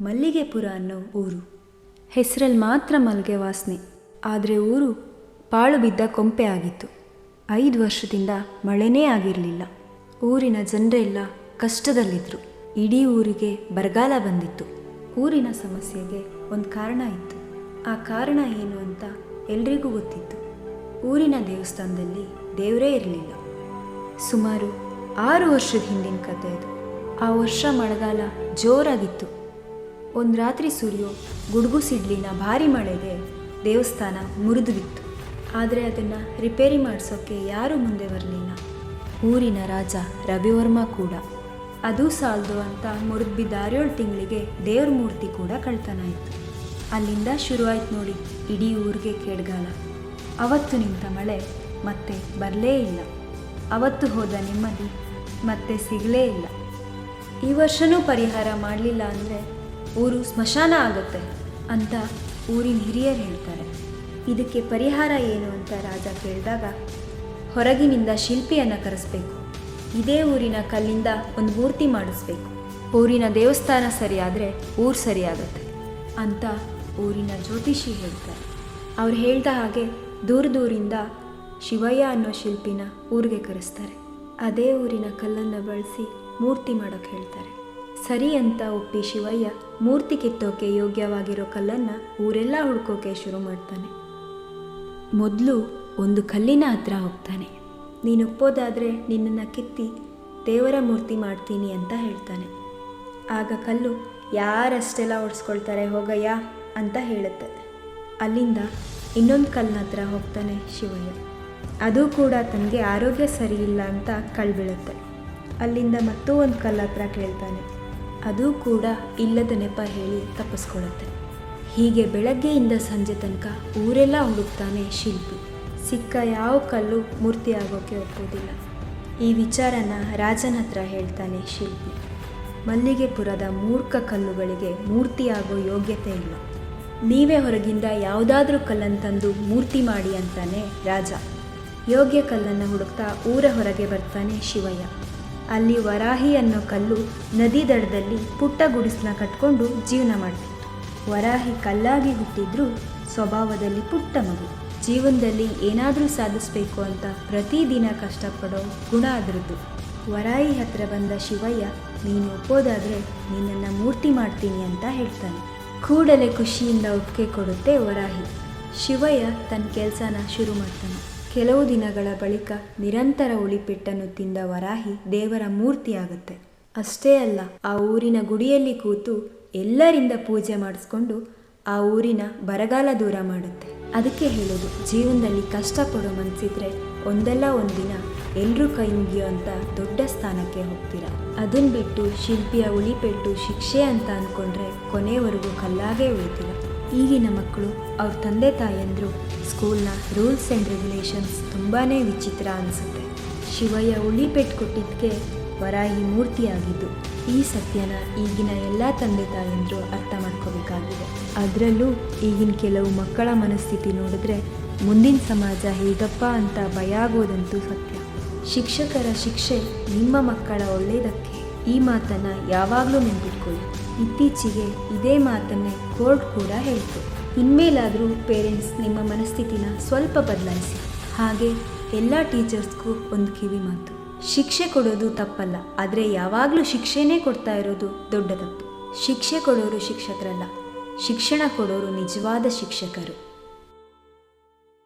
ಮಲ್ಲಿಗೆಪುರ ಅನ್ನೋ ಊರು. ಹೆಸರಲ್ಲಿ ಮಾತ್ರ ಮಲ್ಲಿಗೆ ವಾಸನೆ, ಆದರೆ ಊರು ಪಾಳು ಬಿದ್ದ ಕೊಂಪೆ ಆಗಿತ್ತು. 5 ವರ್ಷದಿಂದ ಮಳೆನೇ ಆಗಿರಲಿಲ್ಲ. ಊರಿನ ಜನರೆಲ್ಲ ಕಷ್ಟದಲ್ಲಿದ್ದರು. ಇಡೀ ಊರಿಗೆ ಬರಗಾಲ ಬಂದಿತ್ತು. ಊರಿನ ಸಮಸ್ಯೆಗೆ ಒಂದು ಕಾರಣ ಇತ್ತು. ಆ ಕಾರಣ ಏನು ಅಂತ ಎಲ್ರಿಗೂ ಗೊತ್ತಿತ್ತು. ಊರಿನ ದೇವಸ್ಥಾನದಲ್ಲಿ ದೇವರೇ ಇರಲಿಲ್ಲ. ಸುಮಾರು 6 ವರ್ಷದ ಹಿಂದಿನ ಕಥೆ ಅದು. ಆ ವರ್ಷ ಮಳೆಗಾಲ ಜೋರಾಗಿತ್ತು. ಒಂದು ರಾತ್ರಿ ಸುರಿಯೋ ಗುಡುಗು ಸಿಡ್ಲಿನ ಭಾರಿ ಮಳೆಗೆ ದೇವಸ್ಥಾನ ಮುರಿದು ಬಿತ್ತು. ಆದರೆ ಅದನ್ನು ರಿಪೇರಿ ಮಾಡಿಸೋಕ್ಕೆ ಯಾರೂ ಮುಂದೆ ಬರಲಿಲ್ಲ. ಊರಿನ ರಾಜ ರವಿವರ್ಮ ಕೂಡ. ಅದು ಸಾಲದು ಅಂತ ಮುರಿದು ಬಿದ್ದ 6-7 ತಿಂಗಳಿಗೆ ದೇವ್ರ ಮೂರ್ತಿ ಕೂಡ ಕಳ್ತನ ಆಯಿತು. ಅಲ್ಲಿಂದ ಶುರುವಾಯ್ತು ನೋಡಿ ಇಡೀ ಊರಿಗೆ ಕೇಡ್ಗಾಲ. ಅವತ್ತು ನಿಂತ ಮಳೆ ಮತ್ತೆ ಬರಲೇ ಇಲ್ಲ. ಅವತ್ತು ಹೋದ ನೆಮ್ಮದಿ ಮತ್ತೆ ಸಿಗಲೇ ಇಲ್ಲ. ಈ ವರ್ಷವೂ ಪರಿಹಾರ ಮಾಡಲಿಲ್ಲ ಅಂದರೆ ಊರು ಸ್ಮಶಾನ ಆಗುತ್ತೆ ಅಂತ ಊರಿನ ಹಿರಿಯರು ಹೇಳ್ತಾರೆ. ಇದಕ್ಕೆ ಪರಿಹಾರ ಏನು ಅಂತ ರಾಜ ಕೇಳಿದಾಗ, ಹೊರಗಿನಿಂದ ಶಿಲ್ಪಿಯನ್ನು ಕರೆಸಬೇಕು, ಇದೇ ಊರಿನ ಕಲ್ಲಿಂದ ಒಂದು ಮೂರ್ತಿ ಮಾಡಿಸ್ಬೇಕು, ಊರಿನ ದೇವಸ್ಥಾನ ಸರಿಯಾದರೆ ಊರು ಸರಿಯಾಗುತ್ತೆ ಅಂತ ಊರಿನ ಜ್ಯೋತಿಷಿ ಹೇಳ್ತಾರೆ. ಅವ್ರು ಹೇಳ್ದ ಹಾಗೆ ದೂರದಿಂದ ಶಿವಯ್ಯ ಅನ್ನೋ ಶಿಲ್ಪಿನ ಊರಿಗೆ ಕರೆಸ್ತಾರೆ. ಅದೇ ಊರಿನ ಕಲ್ಲನ್ನು ಬಳಸಿ ಮೂರ್ತಿ ಮಾಡೋಕ್ಕೆ ಹೇಳ್ತಾರೆ. ಸರಿ ಅಂತ ಒಪ್ಪಿ ಶಿವಯ್ಯ ಮೂರ್ತಿ ಕಿತ್ತೋಕೆ ಯೋಗ್ಯವಾಗಿರೋ ಕಲ್ಲನ್ನು ಊರೆಲ್ಲ ಹುಡ್ಕೋಕೆ ಶುರು ಮಾಡ್ತಾನೆ. ಮೊದಲು ಒಂದು ಕಲ್ಲಿನ ಹತ್ರ ಹೋಗ್ತಾನೆ. ನೀನು ಒಪ್ಪೋದಾದರೆ ನಿನ್ನನ್ನು ಕಿತ್ತಿ ದೇವರ ಮೂರ್ತಿ ಮಾಡ್ತೀನಿ ಅಂತ ಹೇಳ್ತಾನೆ. ಆಗ ಕಲ್ಲು, ಯಾರಷ್ಟೆಲ್ಲ ಓಡಿಸ್ಕೊಳ್ತಾರೆ ಹೋಗಯ್ಯ ಅಂತ ಹೇಳುತ್ತೆ. ಅಲ್ಲಿಂದ ಇನ್ನೊಂದು ಕಲ್ಲಿನ ಹತ್ರ ಹೋಗ್ತಾನೆ ಶಿವಯ್ಯ. ಅದು ಕೂಡ ತನಗೆ ಆರೋಗ್ಯ ಸರಿ ಇಲ್ಲ ಅಂತ ಕಳ್ಬೀಳುತ್ತೆ. ಅಲ್ಲಿಂದ ಮತ್ತೂ ಒಂದು ಕಲ್ಲು ಹತ್ರ ಕೇಳ್ತಾನೆ. ಅದು ಕೂಡ ಇಲ್ಲದ ನೆಪ ಹೇಳಿ ತಪ್ಪಿಸ್ಕೊಳ್ಳುತ್ತೆ. ಹೀಗೆ ಬೆಳಗ್ಗೆಯಿಂದ ಸಂಜೆ ತನಕ ಊರೆಲ್ಲ ಹುಡುಕ್ತಾನೆ ಶಿಲ್ಪಿ. ಸಿಕ್ಕ ಯಾವ ಕಲ್ಲು ಮೂರ್ತಿ ಆಗೋಕ್ಕೆ ಒಪ್ಪೋದಿಲ್ಲ. ಈ ವಿಚಾರನ ರಾಜನ ಹತ್ರ ಹೇಳ್ತಾನೆ ಶಿಲ್ಪಿ. ಮಲ್ಲಿಗೆಪುರದ ಮೂರ್ಖ ಕಲ್ಲುಗಳಿಗೆ ಮೂರ್ತಿ ಆಗೋ ಯೋಗ್ಯತೆ ಇಲ್ಲ. ನೀವೇ ಹೊರಗಿಂದ ಯಾವುದಾದ್ರೂ ಕಲ್ಲನ್ನು ತಂದು ಮೂರ್ತಿ ಮಾಡಿ ಅಂತಾನೆ ರಾಜ. ಯೋಗ್ಯ ಕಲ್ಲನ್ನು ಹುಡುಕ್ತಾ ಊರ ಹೊರಗೆ ಬರ್ತಾನೆ ಶಿವಯ್ಯ. ಅಲ್ಲಿ ವರಾಹಿ ಅನ್ನೋ ಕಲ್ಲು ನದಿ ದಡದಲ್ಲಿ ಪುಟ್ಟ ಗುಡಿಸನ್ನ ಕಟ್ಕೊಂಡು ಜೀವನ ಮಾಡ್ತಿತ್ತು. ವರಾಹಿ ಕಲ್ಲಾಗಿ ಹುಟ್ಟಿದ್ರೂ ಸ್ವಭಾವದಲ್ಲಿ ಪುಟ್ಟ ಮಗು. ಜೀವನದಲ್ಲಿ ಏನಾದರೂ ಸಾಧಿಸಬೇಕು ಅಂತ ಪ್ರತಿದಿನ ಕಷ್ಟಪಡೋ ಗುಣ ಅದರದ್ದು. ವರಾಹಿ ಹತ್ರ ಬಂದ ಶಿವಯ್ಯ, ನೀನು ಒಪ್ಪೋದಾದರೆ ನಿನ್ನನ್ನು ಮೂರ್ತಿ ಮಾಡ್ತೀನಿ ಅಂತ ಹೇಳ್ತಾನೆ. ಕೂಡಲೇ ಖುಷಿಯಿಂದ ಒಪ್ಪಿಗೆ ಕೊಡುತ್ತೆ ವರಾಹಿ. ಶಿವಯ್ಯ ತನ್ನ ಕೆಲಸನ ಶುರು ಮಾಡ್ತಾನೆ. ಕೆಲವು ದಿನಗಳ ಬಳಿಕ ನಿರಂತರ ಉಳಿಪೆಟ್ಟನ್ನು ತಿಂದ ವರಾಹಿ ದೇವರ ಮೂರ್ತಿ ಆಗುತ್ತೆ. ಅಷ್ಟೇ ಅಲ್ಲ, ಆ ಊರಿನ ಗುಡಿಯಲ್ಲಿ ಕೂತು ಎಲ್ಲರಿಂದ ಪೂಜೆ ಮಾಡಿಸ್ಕೊಂಡು ಆ ಊರಿನ ಬರಗಾಲ ದೂರ ಮಾಡುತ್ತೆ. ಅದಕ್ಕೆ ಹೇಳೋದು, ಜೀವನದಲ್ಲಿ ಕಷ್ಟಪಡೋ ಮನಸ್ಸಿದ್ರೆ ಒಂದಲ್ಲ ಒಂದಿನ ಎಲ್ಲರೂ ಕೈ ಮುಗಿಯೋ ಅಂತ ದೊಡ್ಡ ಸ್ಥಾನಕ್ಕೆ ಹೋಗ್ತೀರಾ. ಅದನ್ನು ಬಿಟ್ಟು ಶಿಲ್ಪಿಯ ಉಳಿಪೆಟ್ಟು ಶಿಕ್ಷೆ ಅಂತ ಅಂದ್ಕೊಂಡ್ರೆ ಕೊನೆವರೆಗೂ ಕಲ್ಲಾಗೇ ಉಳಿತೀರ. ಈಗಿನ ಮಕ್ಕಳು ಅವ್ರ ತಂದೆ ತಾಯಂದರು ಸ್ಕೂಲ್ನ ರೂಲ್ಸ್ ಆ್ಯಂಡ್ ರೆಗ್ಯುಲೇಷನ್ಸ್ ತುಂಬಾ ವಿಚಿತ್ರ ಅನಿಸುತ್ತೆ. ಶಿವಯ್ಯ ಉಳಿಪೆಟ್ಟು ಕೊಟ್ಟಿದ್ದಕ್ಕೆ ವರಾಹಿ ಮೂರ್ತಿಯಾಗಿದ್ದು. ಈ ಸತ್ಯನ ಈಗಿನ ಎಲ್ಲ ತಂದೆ ತಾಯಂದರು ಅರ್ಥ ಮಾಡ್ಕೋಬೇಕಾಗಿದೆ. ಅದರಲ್ಲೂ ಈಗಿನ ಕೆಲವು ಮಕ್ಕಳ ಮನಸ್ಥಿತಿ ನೋಡಿದ್ರೆ ಮುಂದಿನ ಸಮಾಜ ಹೇಗಪ್ಪ ಅಂತ ಭಯ ಆಗೋದಂತೂ ಸತ್ಯ. ಶಿಕ್ಷಕರ ಶಿಕ್ಷೆ ನಿಮ್ಮ ಮಕ್ಕಳ ಒಳ್ಳೆಯದಕ್ಕೆ. ಈ ಮಾತನ್ನು ಯಾವಾಗಲೂ ನೆನಪಿಟ್ಕೊಳ್ಳಿ. ಇತ್ತೀಚೆಗೆ ಇದೇ ಮಾತನ್ನೇ ಕೋರ್ಟ್ ಕೂಡ ಹೇಳ್ತು. ಇನ್ಮೇಲಾದರೂ ಪೇರೆಂಟ್ಸ್ ನಿಮ್ಮ ಮನಸ್ಥಿತಿನ ಸ್ವಲ್ಪ ಬದಲಾಯಿಸಿ. ಹಾಗೆ ಎಲ್ಲ ಟೀಚರ್ಸ್ಗೂ ಒಂದು ಕಿವಿ ಮಾತು, ಶಿಕ್ಷೆ ಕೊಡೋದು ತಪ್ಪಲ್ಲ, ಆದರೆ ಯಾವಾಗಲೂ ಶಿಕ್ಷೆನೇ ಕೊಡ್ತಾ ಇರೋದು ದೊಡ್ಡ ತಪ್ಪು. ಶಿಕ್ಷೆ ಕೊಡೋರು ಶಿಕ್ಷಕರಲ್ಲ, ಶಿಕ್ಷಣ ಕೊಡೋರು ನಿಜವಾದ ಶಿಕ್ಷಕರು.